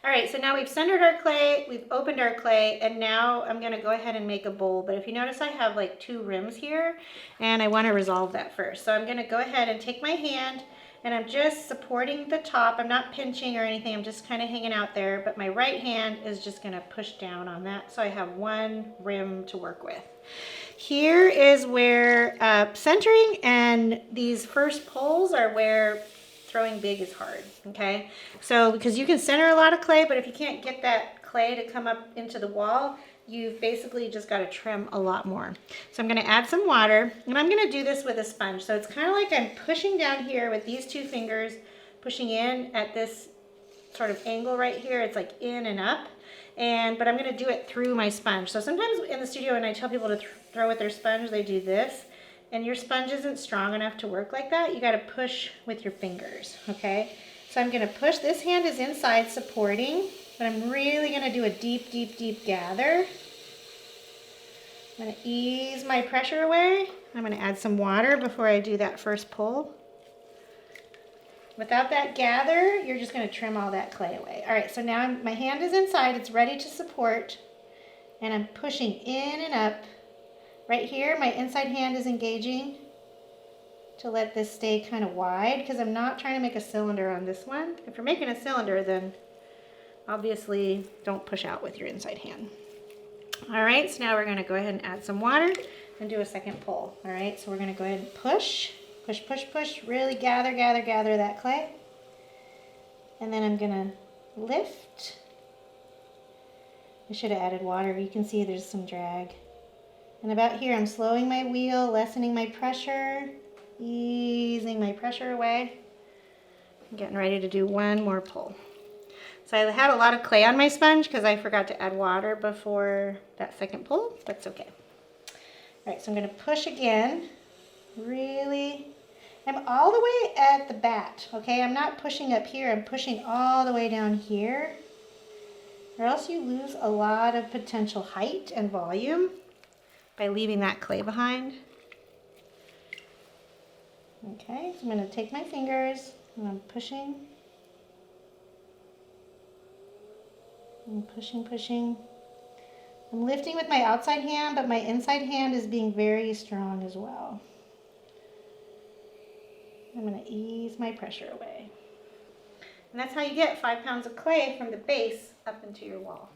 All right, so now we've centered our clay, we've opened our clay, and now I'm gonna go ahead and make a bowl. But if you notice, I have like 2 rims here, and I wanna resolve that first. So I'm gonna go ahead and take my hand, and I'm just supporting the top. I'm not pinching or anything, I'm just kind of hanging out there, but my right hand is just gonna push down on that, so I have 1 rim to work with. Here is where centering and these first pulls are where throwing big is hard, okay? So because you can center a lot of clay, but if you can't get that clay to come up into the wall, you've basically just got to trim a lot more. So I'm going to add some water, and I'm going to do this with a sponge. So it's kind of like I'm pushing down here with these 2 fingers, pushing in at this sort of angle right here. It's like in and up, but I'm going to do it through my sponge. So sometimes in the studio when I tell people to throw with their sponge, they do this, and your sponge isn't strong enough to work like that. You got to push with your fingers, okay? So I'm going to push. This hand is inside supporting, but I'm really going to do a deep, deep, deep gather. I'm going to ease my pressure away. I'm going to add some water before I do that first pull. Without that gather, you're just going to trim all that clay away. All right, so now my hand is inside. It's ready to support, and I'm pushing in and up. Right here, my inside hand is engaging to let this stay kind of wide because I'm not trying to make a cylinder on this one. If you're making a cylinder, then obviously don't push out with your inside hand. All right, so now we're going to go ahead and add some water and do a second pull. All right, so we're going to go ahead and push, push, push, push, really gather, gather, gather that clay. And then I'm going to lift. I should have added water. You can see there's some drag. And about here, I'm slowing my wheel, lessening my pressure, easing my pressure away. I'm getting ready to do 1 more pull. So I had a lot of clay on my sponge because I forgot to add water before that second pull. That's okay. All right, so I'm going to push again. Really, I'm all the way at the bat, okay? I'm not pushing up here. I'm pushing all the way down here, or else you lose a lot of potential height and volume by leaving that clay behind. Okay, so I'm going to take my fingers and I'm pushing. I'm pushing, pushing. I'm lifting with my outside hand, but my inside hand is being very strong as well. I'm going to ease my pressure away. And that's how you get 5 pounds of clay from the base up into your wall.